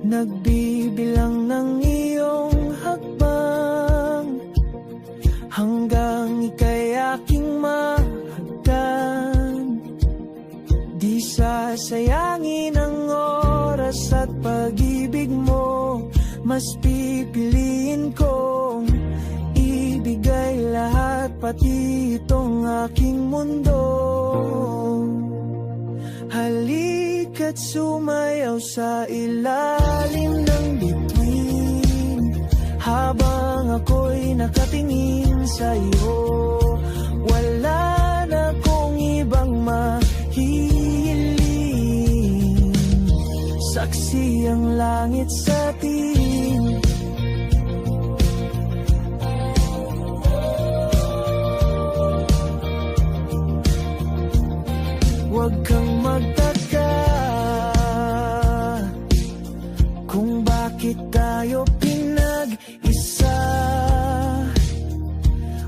nagbibilang ng iyong hakbang, hanggang ika'y aking mahagdan. Di sasayangin ang oras at pag-ibig mo, mas pipiliin kong ibigay lahat, pati itong aking mundo. Halika't sumayaw sa ilalim ng bituin, habang ako'y nakatingin sa'yo. Wala na kong ibang mahihiling, saksi ang langit sa atin. Huwag kang magtaka kung bakit tayo pinag-isa.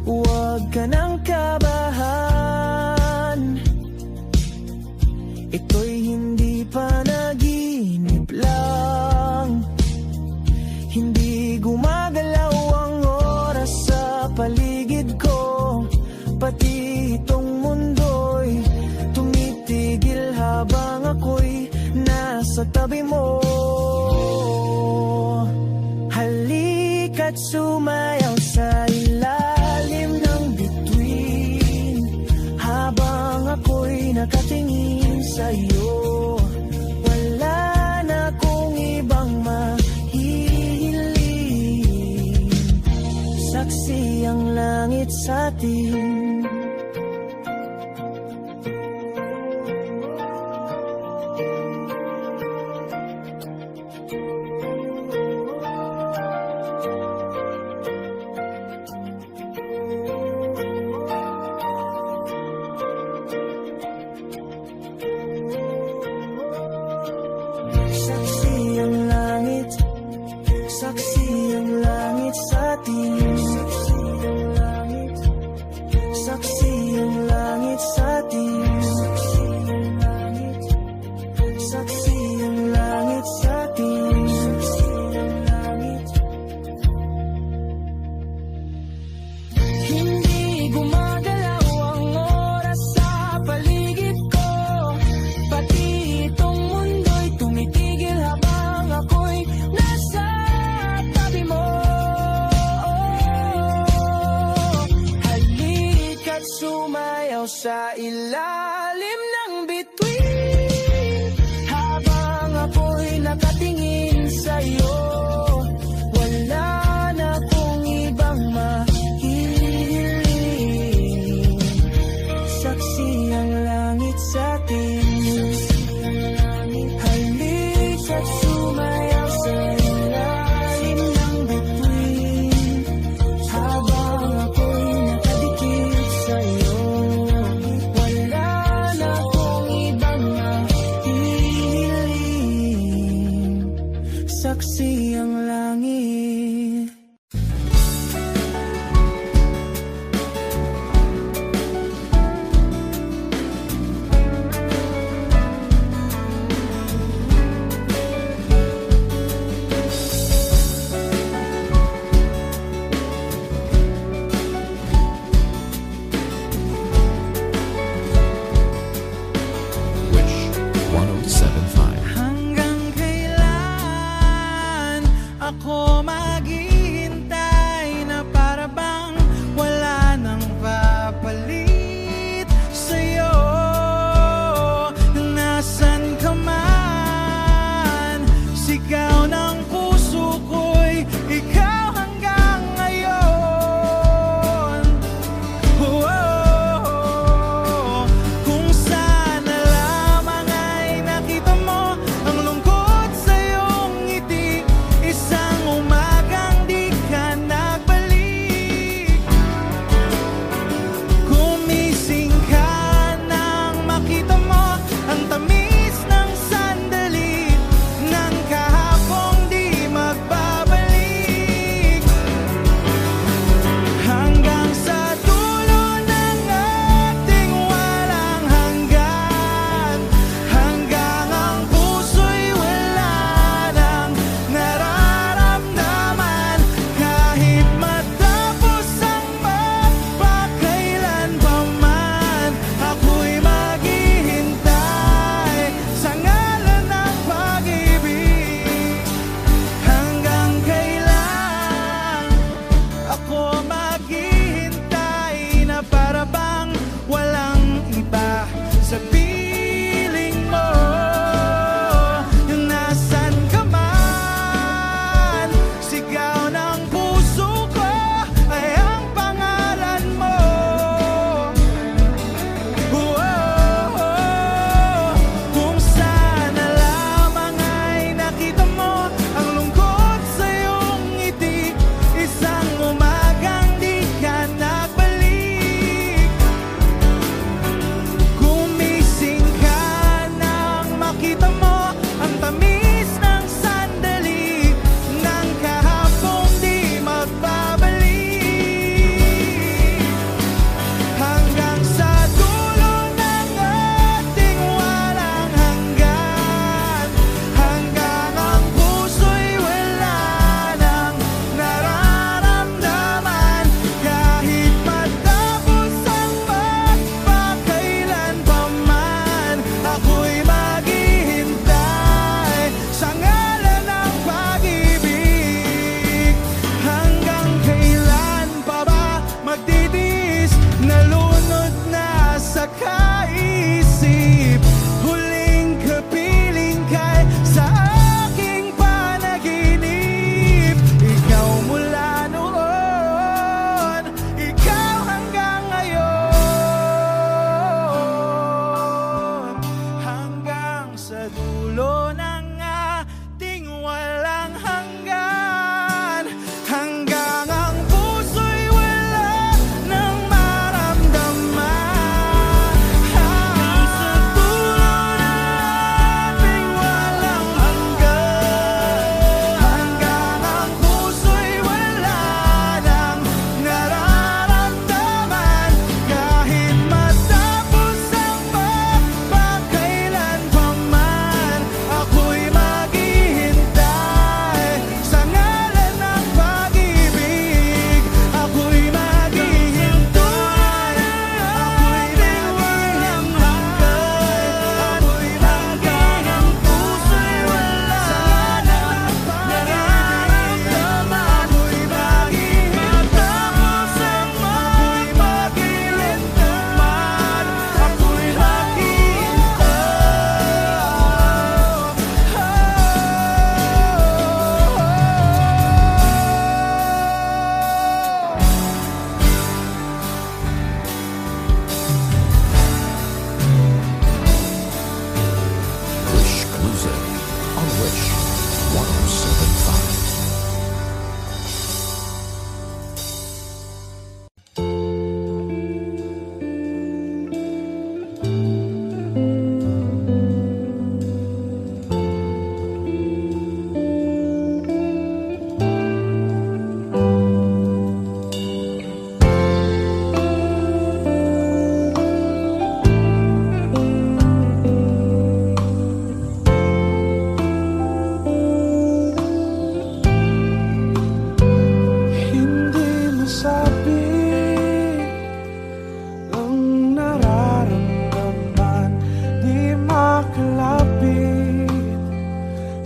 Huwag ka nang kabahan, ito'y hindi panaginip lang. Hindi gumagalaw ang oras sa paligid ko, pati itong mundo'y tumitigil habang ako'y nasa tabi mo. Halika't sumayaw sa ilalim ng bituin, habang ako'y nakatingin sa'yo. Wala na akong ibang mahihiling, saksi ang langit sa atin. Saksi ang langit sa atin. Saksi ang langit sa atin. Saksi ang langit sa atin. Hindi gumagalaw ang oras sa paligid ko, pati itong mundo'y tumitigil habang ako'y nasa tabi mo. Halika't sumayaw sa ilalim ng bituin, habang ako'y nakatingin sa'yo. Wala na akong ibang mahihiling, saksi ang langit sa atin. Halika't sumayaw sa ilalim ng bituin, habang ako'y nakadikit sa'yo. Wala na akong ibang mahihiling, saksi ang langit. Wish 107.5. Hanggang kailan ako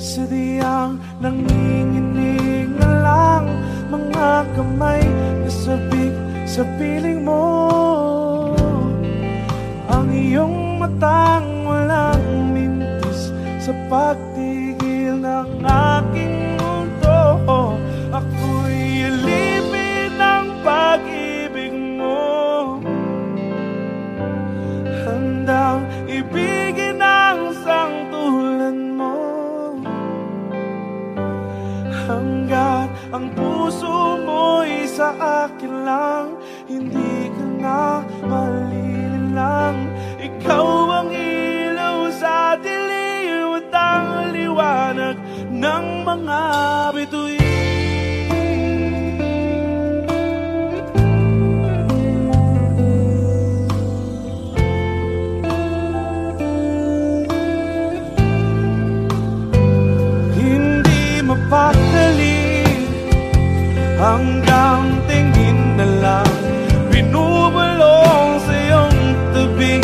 Sadyang nanginginig na lang mga kamay na sabik sa piling mo. Ang iyong matang walang mintis sa pagtigil ng aking mundo. Ako'y alipin ng pag-ibig mo, handang ibigin ang sangtulan mo. Hanggat ang puso mo'y sa akin lang, hindi ka na malilinlang. Ikaw ang ilaw sa dilim at ang liwanag ng mga bituin. Hindi mapakali hanggang tingin na lang, binubulong sa iyong tabi.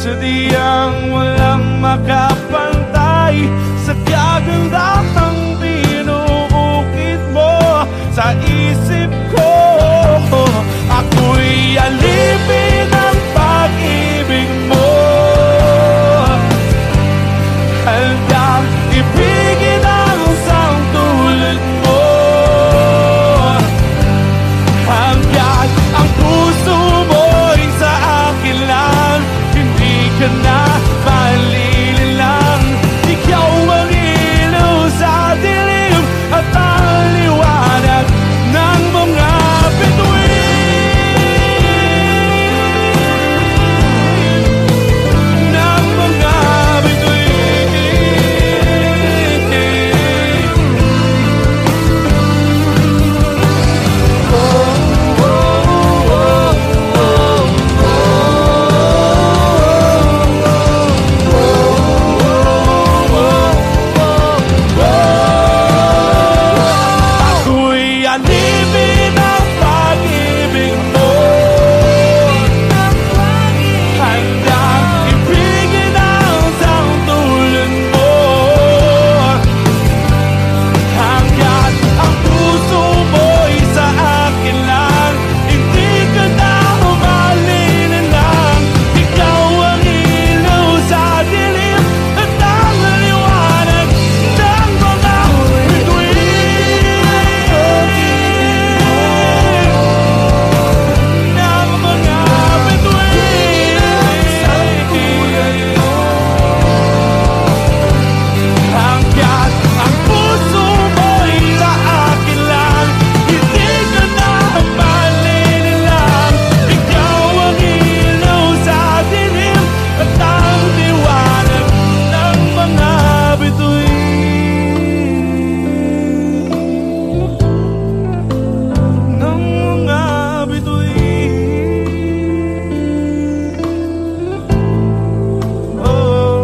Sadyang walang makapantay sa kagandahang binuukit mo sa isip ko. Ako'y alipin ng pag-ibig mo, handang ibigin ang sangtulan mo. Hanggat ang puso mo'y sa akin lang, hindi ka na malililang. Ikaw ang ilaw sa dilim at ang liwanag ng mga bituin. Ng mga ako'y alipin ng pag-ibig mo, handang ibigin ang sangtulan mo. Hanggat ang puso mo'y sa akin lang, hindi ka na malilinlang. Ikaw ang ilaw sa dilim at ang liwanag ng mga bituin. Ng mga bituin. Hanggat ang puso mo'y sa akin lang, hindi ka na malililang. Ikaw ang ilaw sa dilim at ang liwanag ng mga bituin. Ng mga bituin. Oh,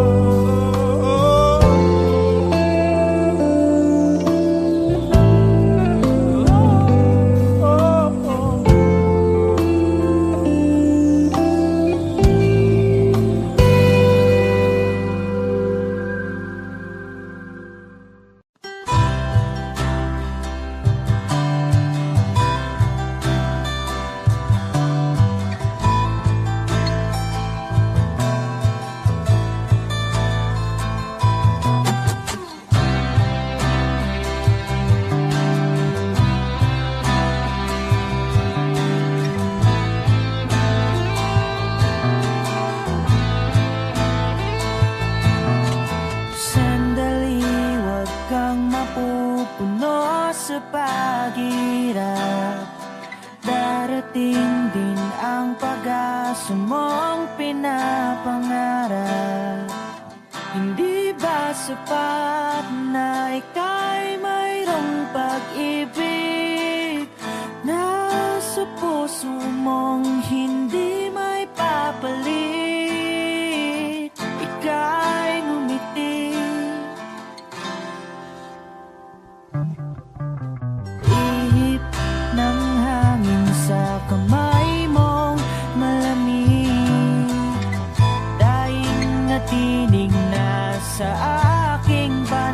sandali, huwag kang mapupuno sa paghirap. Darating din ang pag-asa mong pinapangarap. Hindi ba sapat na ika'y mayroong pag-ibig na sa puso mong hindi may papalit? Ika'y ngumiti, ihip ng hangin sa kamay mong malamig, daing na tinig na sa aking bahay.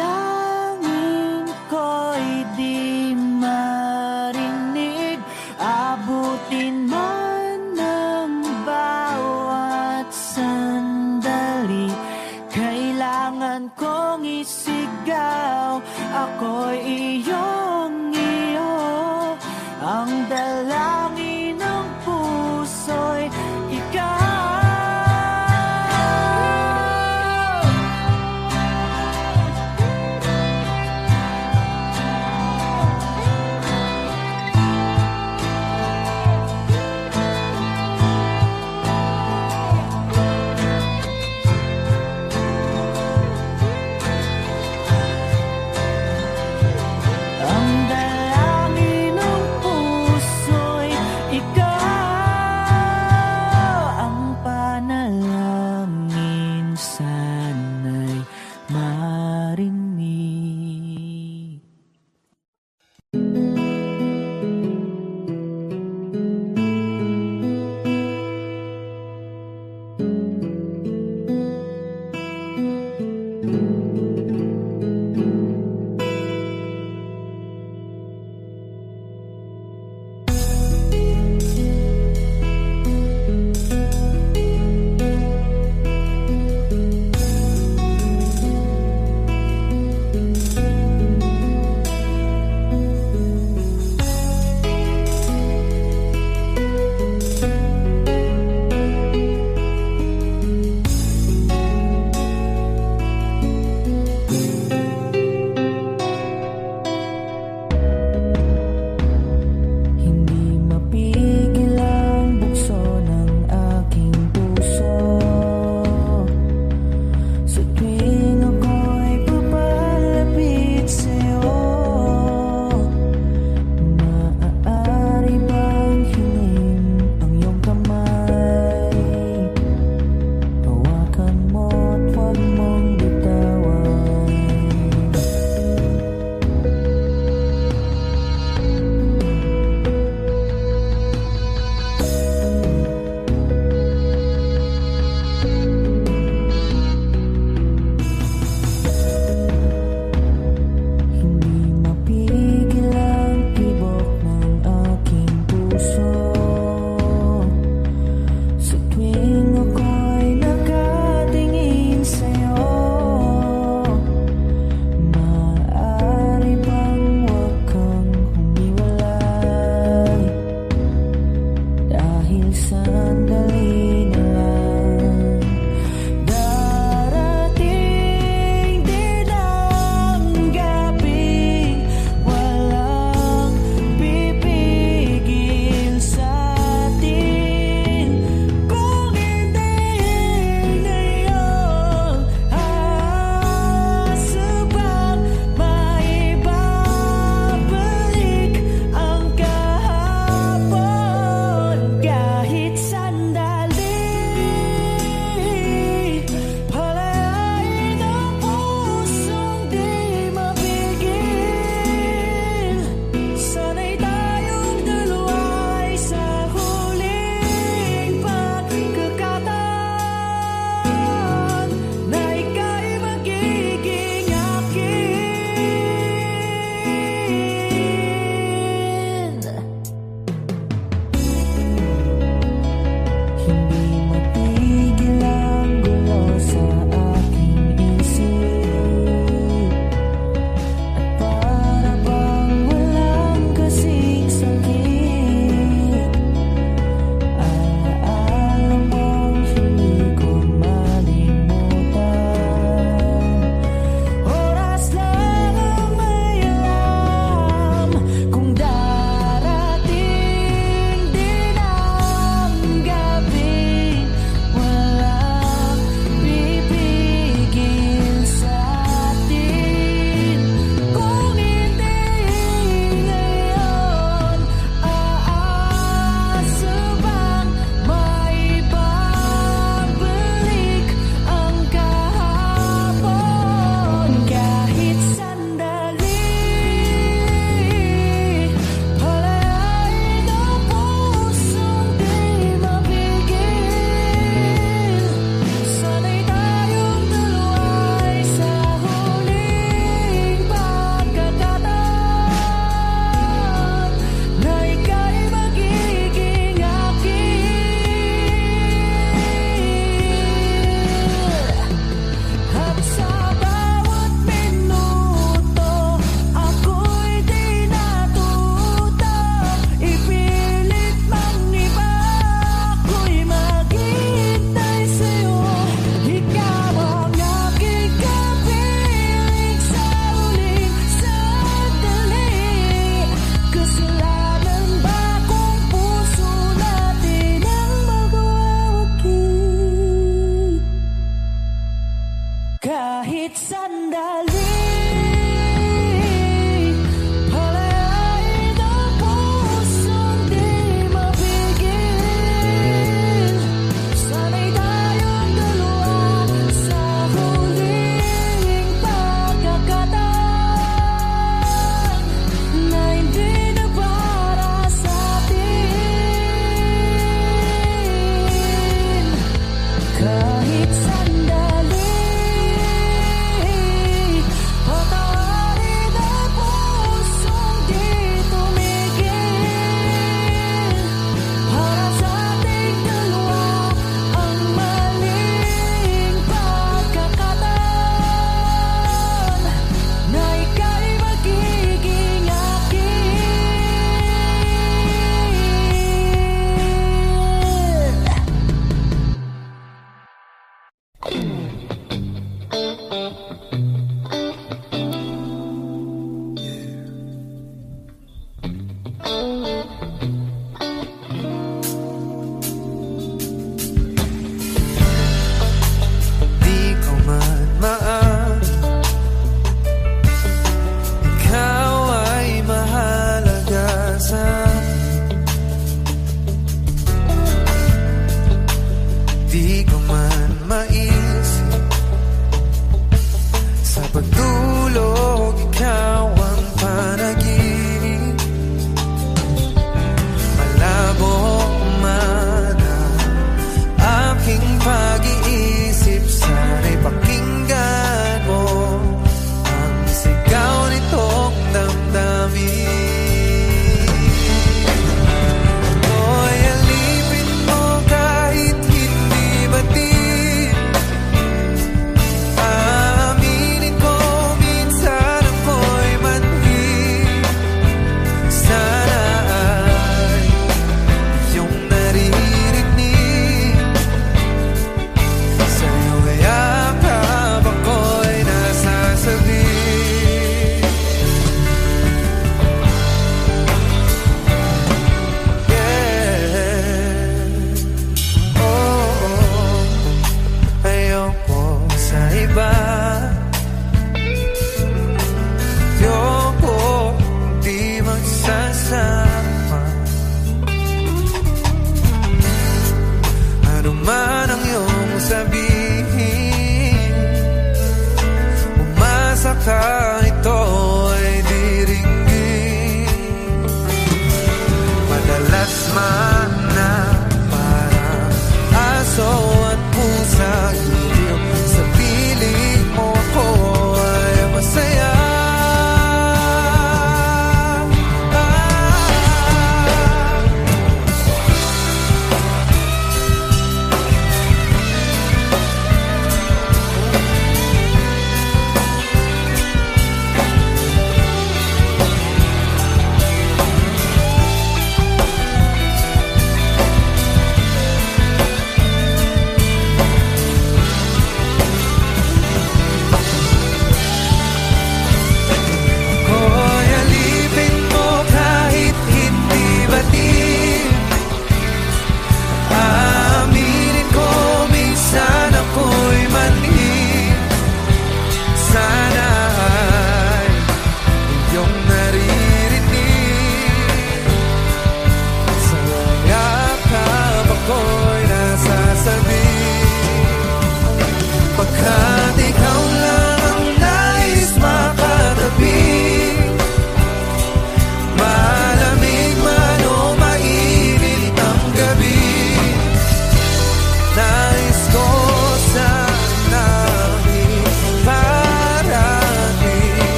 dalangin ko'y di marinig. Abutin man ng bawat sandali, kailangan kong isigaw, ako'y iyong-iyo. Ang dalangin ng puso'y ikaw.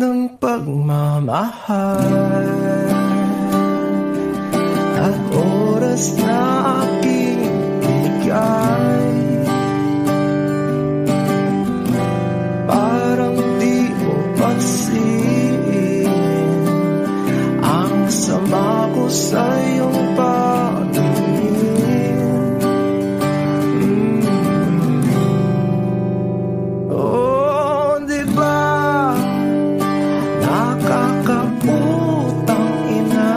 ng pagmamahal at oras na aking bigay. Parang di mo pansin ang sama ko sa iyong pagtingin. Oh, di ba nakakaputang ina,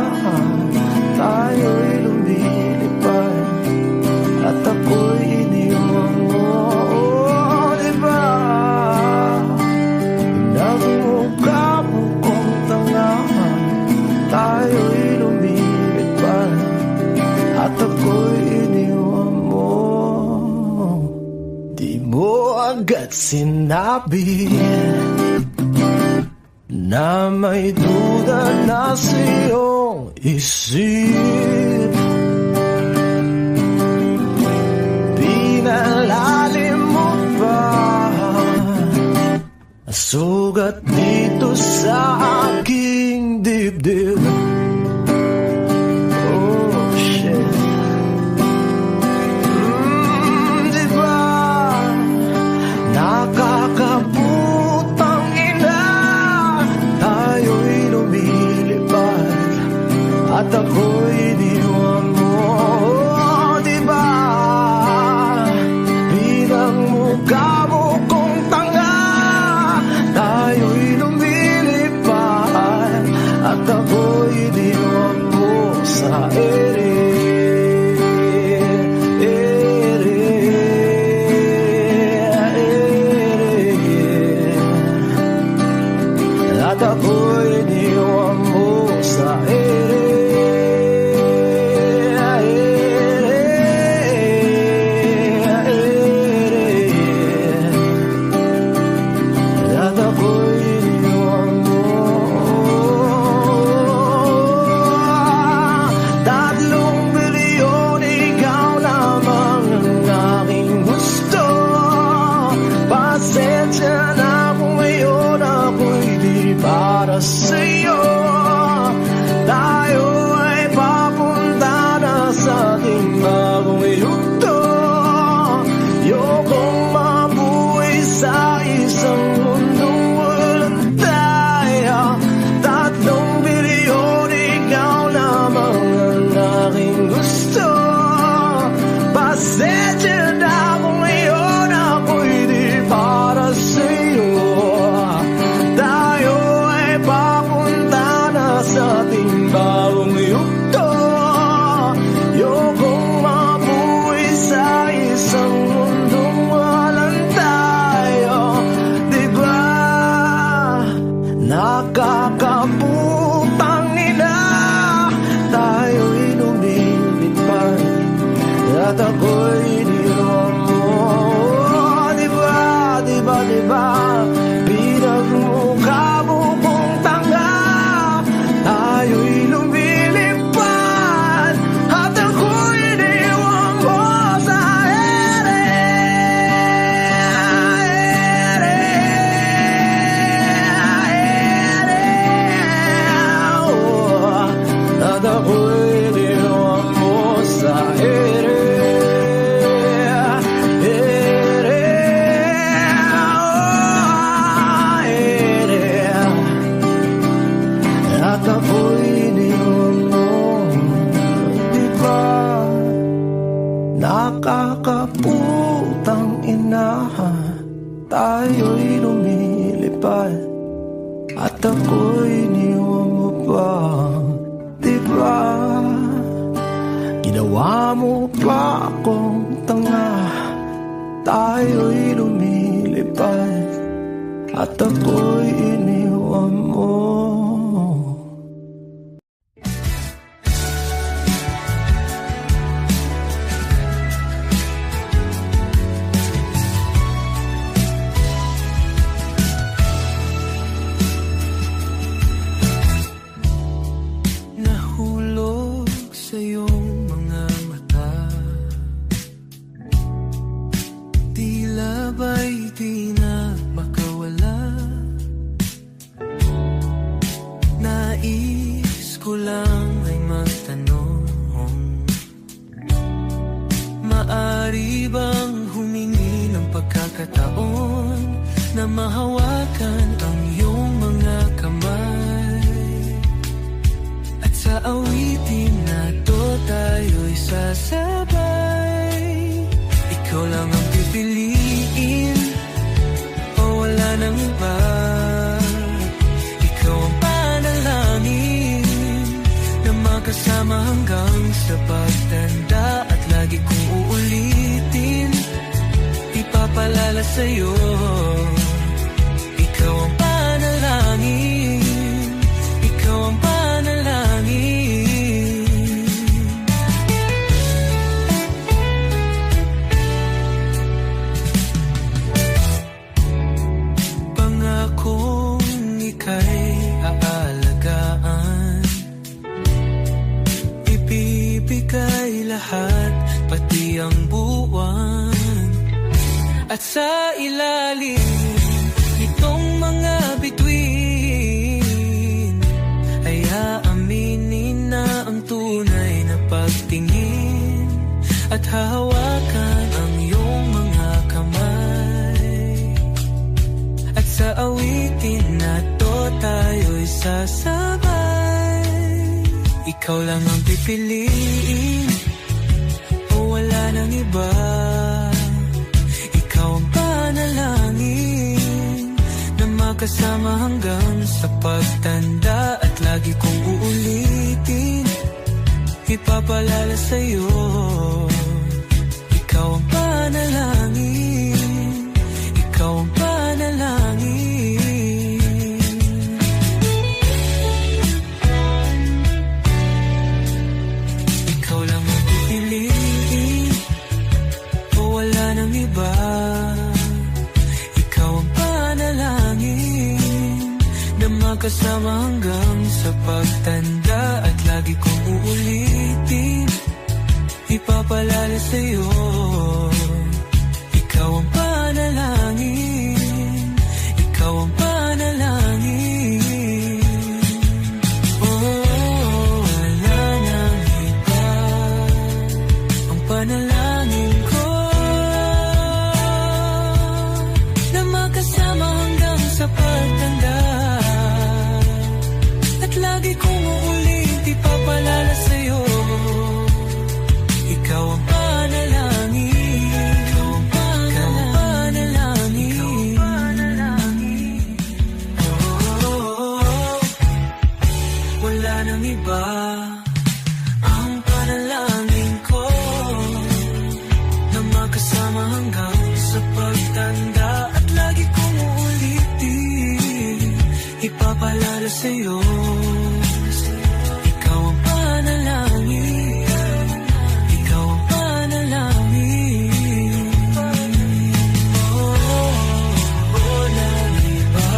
tayo'y lumilipad at ako'y iniwan mo. Oh, di ba nagmukha mo kong tanga, tayo'y lumilipad at ako'y iniwan mo. Di mo agad sinabi na may duda na sa iyong isip. Pinalalim mo pa sugat dito sa aking dibdib. Oh shit. Di ba nakakaputang ina, tayo'y lumilipad at ako'y iniwan mo. Oh, di ba pinagmukha mo kong tanga, tayo'y lumilipad at ako'y iniwan mo sa ere. At ako'y iniwan mo sa ere. At ako'y iniwan mo. 3 bilyon, ikaw lamang ang aking gusto. Pasensya na kung ngayon ako'y di para sa'yo. Tayo ay papunta na sa ating bagong yugto. Ayokong mabuhay sa isang mundong walang tayo. 3 bilyon, ikaw lamang ang aking gusto. Pasensya na kung ngayon ako'y di para sa'yo. Tayo ay papunta na sa ating bagong yugto. Ayokong mabuhay sa isang mundong walang tayo. Diba nakakaputang ina, tayo'y lumilipad at ako'y iniwan mo. Diba, diba, diba pinagmukha mo kong tanga, tayo'y lumilipad at ako'y iniwan mo sa ere. Oh, at ako'y iniwan mo sa ere. At ako'y iniwan mo. Diba nakakaputang ina, tayo'y lumilipad at ako'y iniwan mo pa. Diba ginawa mo pa akong tanga, tayo'y lumilipad at ako'y iniwan mo. Nahulog sa iyong mga mata, tila ba'y di na makawala. Nais ko lang ay magtanong, maari bang humingi ng pagkakataon na mahawakan ang iyong mga kamay? At sa awitin na to tayo'y sasabay. Ikaw lang ang pipiliin o wala nang iba. Ikaw ang panalangin na makasama hanggang sa pagtanda. At lagi kong uulitin, ipapalala sa'yo. Ikaw ang panalangin, ikaw ang panalangin. Pangakong ika'y aalagaan, ibibigay lahat, pati ang buwan. At sa ilalim nitong mga bituin ay aaminin na ang tunay na pagtingin. At hahawakan ang iyong mga kamay. At sa awitin na to tayo'y sasabay. Ikaw lang ang pipiliin o wala nang iba. Ikaw ang panalangin na makasama hanggang sa pagtanda. At lagi kong uulitin, ipapalala sa'yo. Ikaw ang panalangin, ikaw ang panalangin. Ikaw lang ang pipiliin o wala nang iba. Ikaw ang panalangin na makasama hanggang sa pagtanda. At lagi kong uulitin, ipapalala sa'yo. Ikaw ang panalangin, ikaw ang panalangin. Oh, wala nang iba, ang panalangin ko na makasama hanggang sa pagtanda. At lagi kong uulit, ipapalala sa'yo. Ikaw ang panalangin, ikaw ang panalangin, oh, wala nang iba, ang panalangin ko na makasama hanggang sa pagtanda. At lagi kong uulitin, ipapalala sa'yo. Ikaw ang panalangin, ikaw ang panalangin. Oh, walang iba,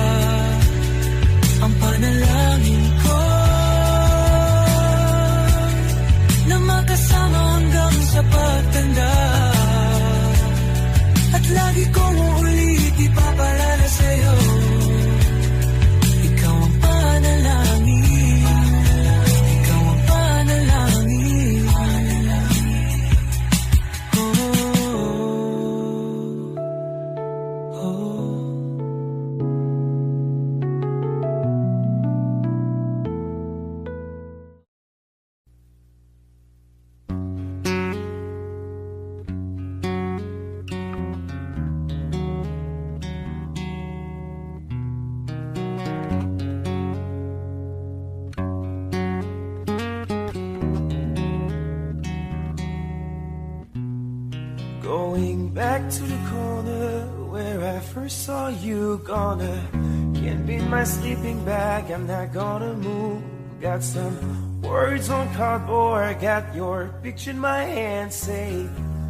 ang panalangin ko na makasama hanggang sa pagtanda. At lagi kong uulit, ipapalala sa'yo. Ikaw ang panalangin, ikaw ang panalangin. Oh, oh. Going back to the corner where I first saw you, gonna can't be my sleeping bag, I'm not gonna move. Got some words on cardboard, got your picture in my hand. Say,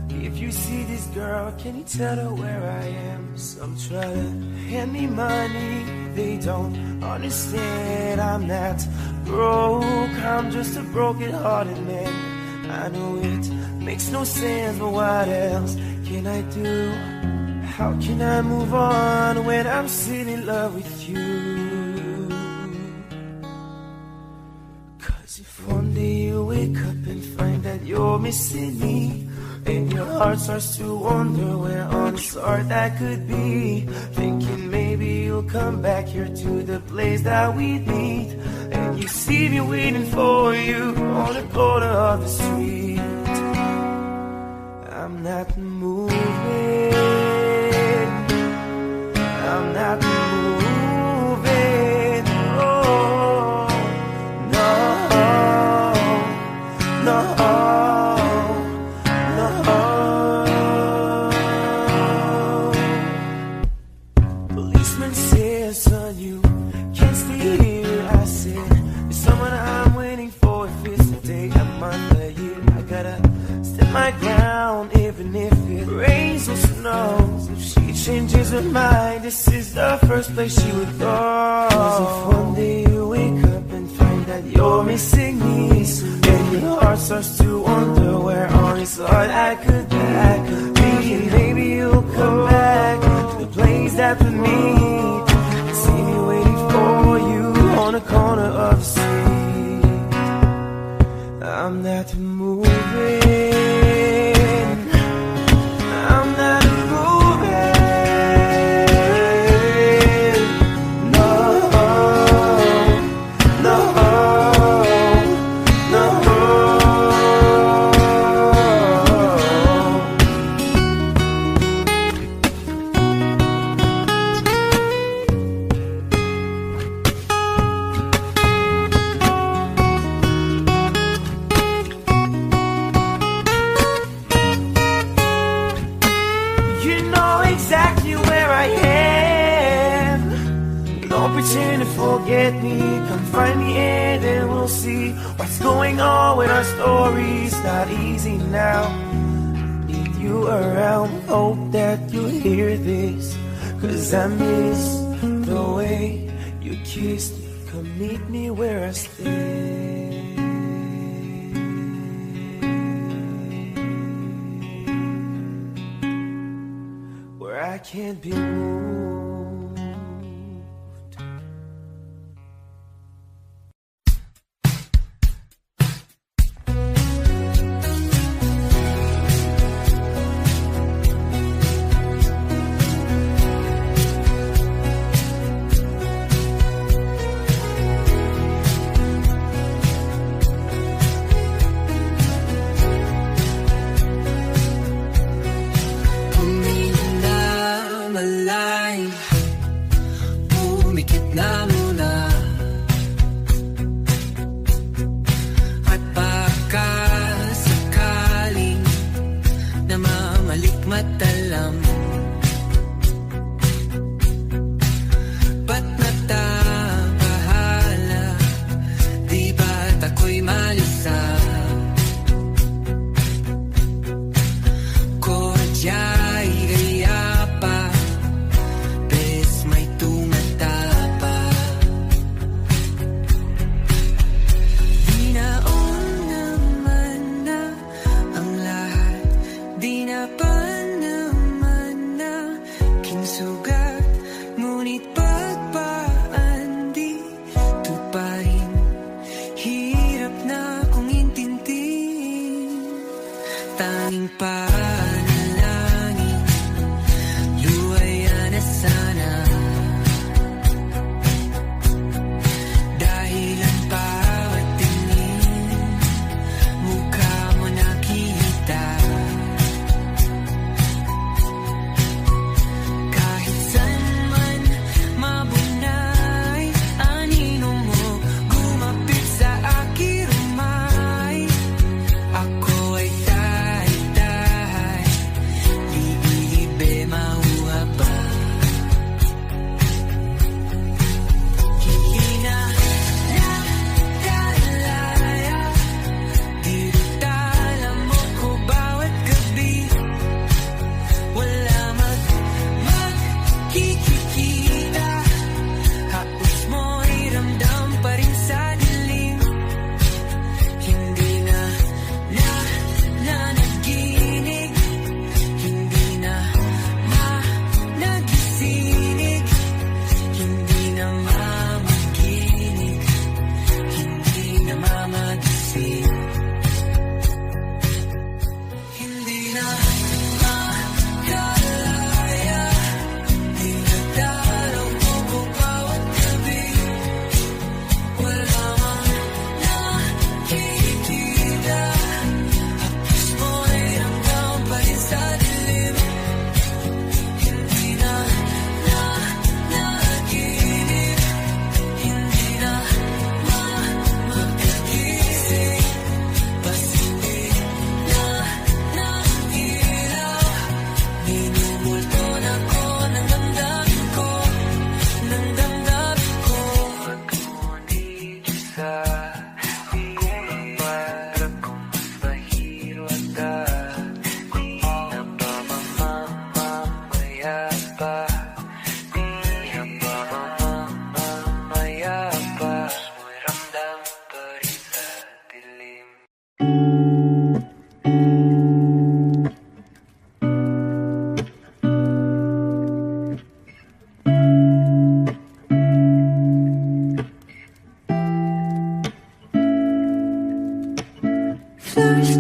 if you see this girl, can you tell her where I am? Some try to hand me money, they don't understand. I'm not broke, I'm just a broken-hearted man. I know it makes no sense, but what else can I do? How can I move on when I'm still in love with you? If one day you wake up and find that you're missing me, and your heart starts to wonder where on this heart that could be, thinking maybe you'll come back here to the place that we meet, and you see me waiting for you on the corner of the street. I'm not moving, I'm not moving, oh, no, no, no. Policeman says, son, you can't stay here. I said, there's someone I'm waiting for. If it's the day I'm under you, I gotta stand my ground, even if it rains or snows. If she changes her mind, this is the first place she would go. 'Cause if one day you wake up and find that you're missing me, and your heart starts to wonder where on this heart I could be, thinking maybe you'll come back to the place that we meet, and see me waiting for you on the corner of the street. I'm not moving, I'm not moving, no, no, no. You know exactly where I am. Don't pretend to forget me. Come find me and then we'll see what's going on with our stories. Not easy now. Need you around. Hope that you hear this, 'cause I miss the way you kissed me. Come meet me where I stay. Where I can't be moved. Ako ay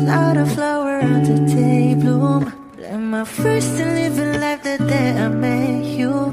not a flower on the day bloom. Like my first to live a life the day I met you.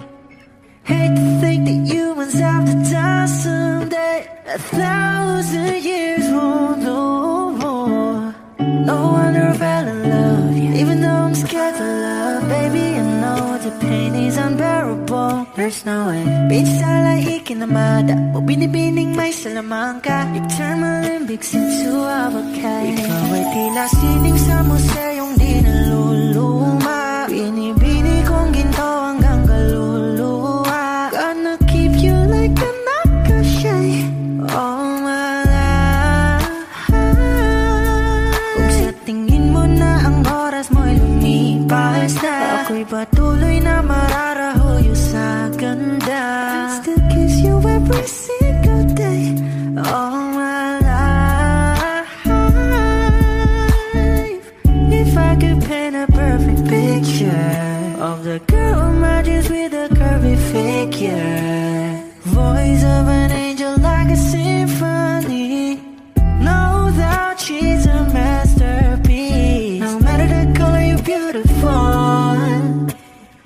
Hate to think that humans have the time someday. 1,000 years won't know more. No wonder I fell in love, yeah. Even though I'm scared to love, baby, I know the pain is unbearable. There's no way. Bitch, salay ikinamada. O binibining may salamangka. You turn my limbics into avocado. Ikaw ay tila sining sa museyong di naluluma. Binibini kong ginto hanggang kaluluwa. Gonna keep you like a nakashay all my life. Kung sa tingin mo na ang oras mo'y lumipas na, ako'y patuloy na mararahuyo sa ganda. I still kiss you every single day all my life. If I could paint a perfect picture of the girl emerges with a curvy figure, voice of an angel like a symphony. No doubt she's a masterpiece. No matter the color, you're beautiful.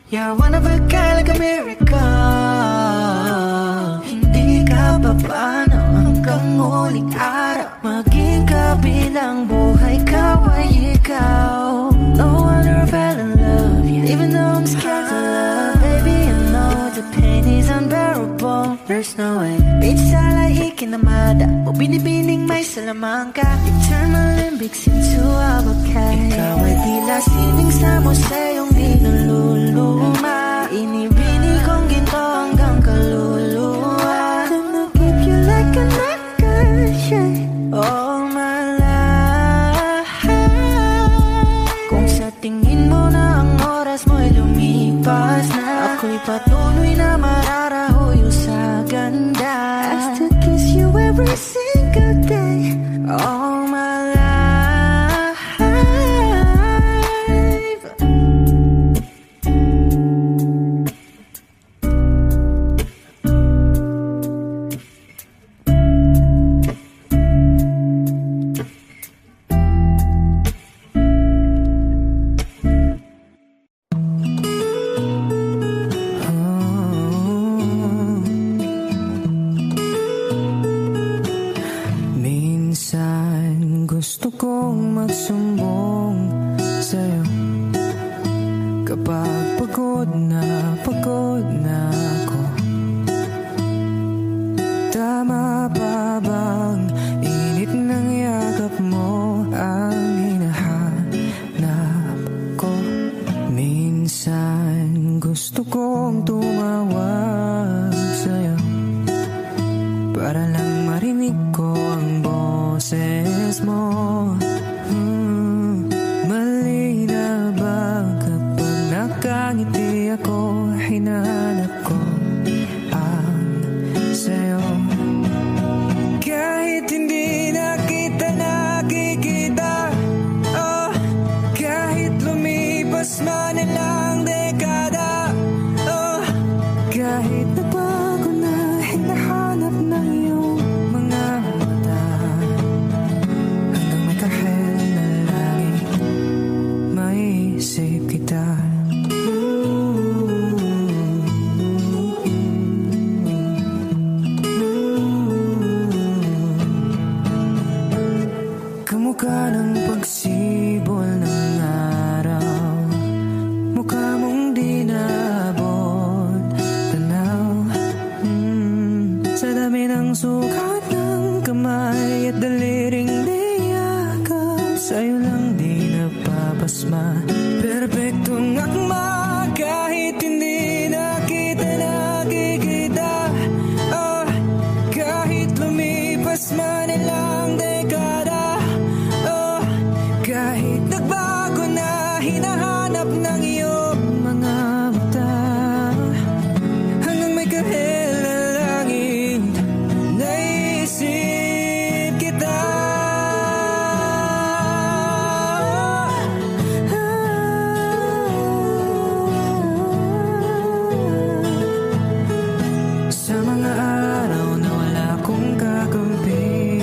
You're one of a kind, like a miracle. Hindi ka papaano hanggang muling araw. Maging kabilang buhay ka ay ikaw. No wonder I fell in love, yeah. Even though I'm scared to love, baby, I know the pain is unbearable. There's no way. Bitch, salay ikinamada. O binibining may salamangka. You turn my limbics into avocado. Ikaw ay tila sining sa museyong di naluluma. Inibini kong ginto hanggang kaluluwa. Gonna keep you like a nakashay all my life. Kung sa tingin mo na ang oras mo'y lumipas na, ako'y patuloy na mararahuyo sa ganda. I still kiss you every single day all my life. Gusto kong magsumbong sa'yo kapag pagod na ako. Tama pa bang init ng yakap mo ang hinahanap ko? Minsan gusto kong tumawag sa'yo para lang marinig ko ang boses mo. Mali na ba kapag nakangiti ako, hinahanap ko ang sayo? Kahit hindi na kita nakikita, oh, kahit lumipas man ilang dekada, oh, kahit nabago na hinahanap ng iyong mga mata, hanggang may kahel na langit maisip kita. Kamukha ng pagsibol ng araw, mukha mong di naabot tanaw. Sa dami ng sukat ng kamay at daliring niyakap, sa'yo lang di napapasma. Perpektong akma kahit hindi na kita nakikita, oh, kahit lumipas man ilang dekada, oh, kahit nagbago na hinahanap ng iyong mga mata, hanggang may kahel na langit naisip kita. Sa mga araw na wala akong kakampi,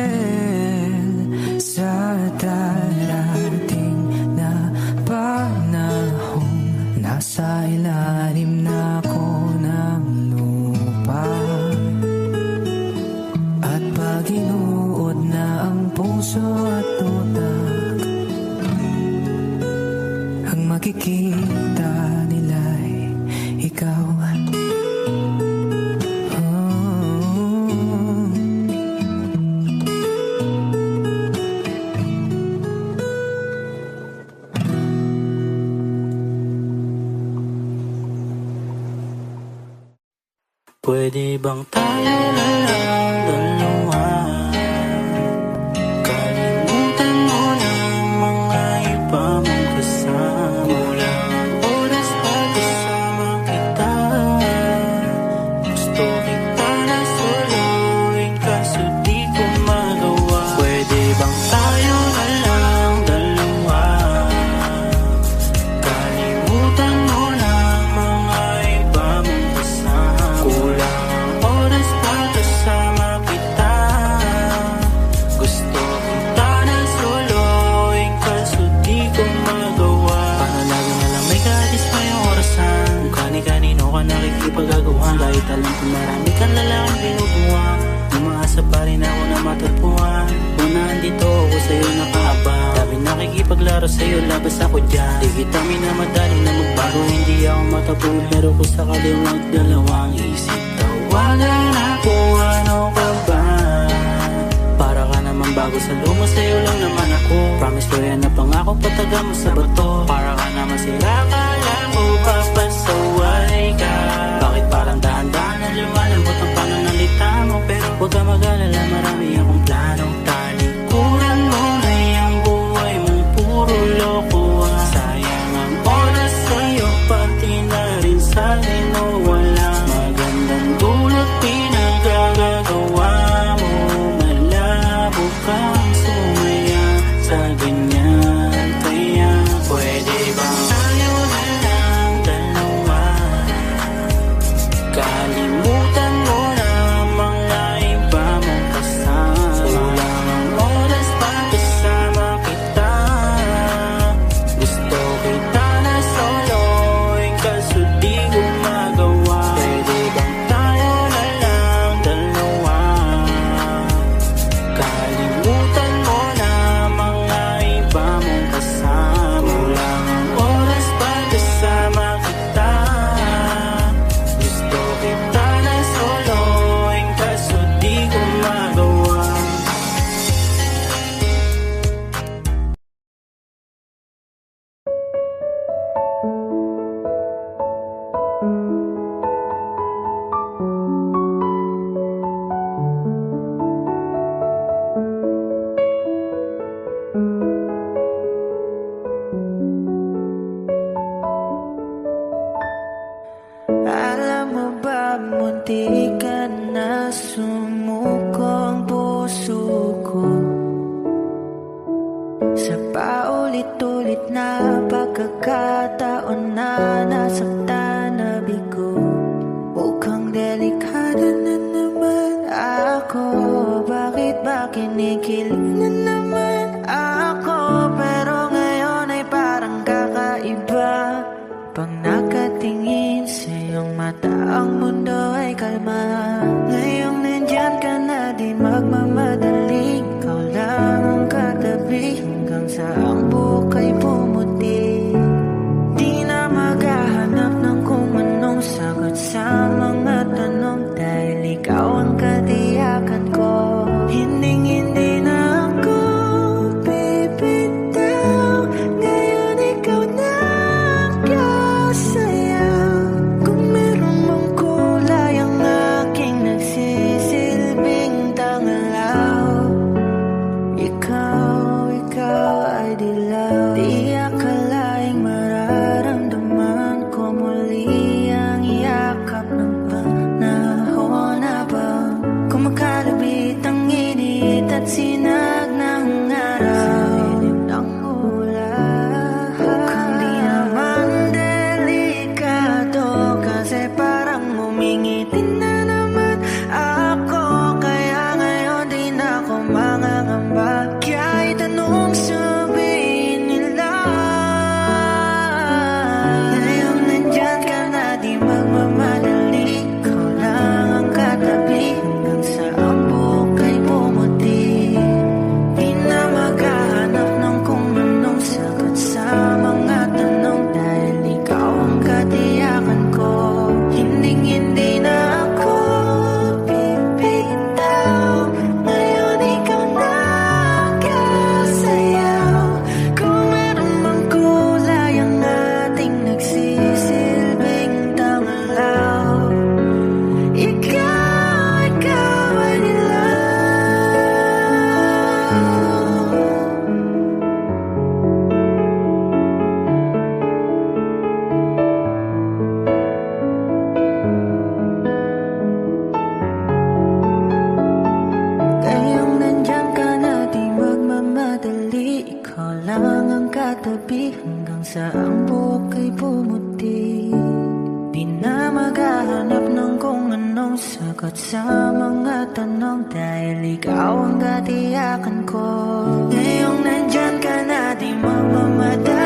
dahil sa darating na panahon, nasa ilalim na ako ng lupa. At pag inuod na ang puso at utak, ang makikita nila'y ikaw. Pwede bang tayo na lang dalawa? Kalimutan mo na mga iba mong kasama. Kulang ang oras pag kasama kita. Gusto kita na soloin kaso di ko magawa. Pwede bang tayo na lang dalawa? Kalimutan mo na mga iba mong kasama. Kulang ang oras pag kasama kita. Gusto kita na soloin kaso di ko magawa. Para lagi na lang may kahit pa yung orasan. Kung kani-kanino ka nakikipagagawa. Kahit alam ko marami kang lalaking binubuwang. Umaasa pa rin ako na matagpuan. Kung nandito ako sa'yo nakaabang. Dami nakikipaglaro sa'yo, labas ako dyan. Di kita minamadali na magbago. Hindi ako matapul, pero kung sakali magdalawang isip, tawagan ako, ano ka ba? Para ka naman bago sa luma, sa'yo lang naman ako. Promise ko yan na pangako, pataga mo sa bato. Para ka naman sira, kala ko papasaway ka. Bakit parang dahan-dahan na lumalambot ang pananalita mo? Pero huwag ka mag-alala, marami akong plano. Talikuran mo na yung buhay mong puro lokohan. Sayang ang oras sa'yo, pati na rin sa'kin o walang magandang dulot pinagagagawa mo. Malabo kang sumaya sa ganyan. Kaya pwede bang tayo na lang dalawa? Kalimutan mo na mga iba mong kasama. Kulang ang oras pag kasama kita. Gusto kita na soloin kaso di ko magawa. Pwede bang tayo na lang dalawa? Kalimutan mo na mga iba mong kasama. Kulang ang oras pag kasama kita. Gusto kita na soloin kaso di ko magawa. Alam mo ba, munti ka na sumuko ang puso ko. Sa paulit-ulit na pagkakataon na nasaktan na bigo. Mukhang delikado na naman ako. Bakit ba kinikilig na naman ako? Pero ngayon ay parang kakaiba. Pag nakatingin sa iyong mata, ang mundo ay kalma. Ngayong nandyan ka na, di magmamadali. Ikaw lang ang katabi hanggang sa ang buhok ay pumuti. Di na maghahanap ng kung anong sagot sa mga tanong, dahil ikaw ang katiyakan ko. Hinding-hindi na ako sa ang buhok ay pumuti. Di na maghahanap ng kung anong sagot sa mga tanong, dahil ikaw ang katiyakan ko. Ngayong nandyan ka na, di magmamadali.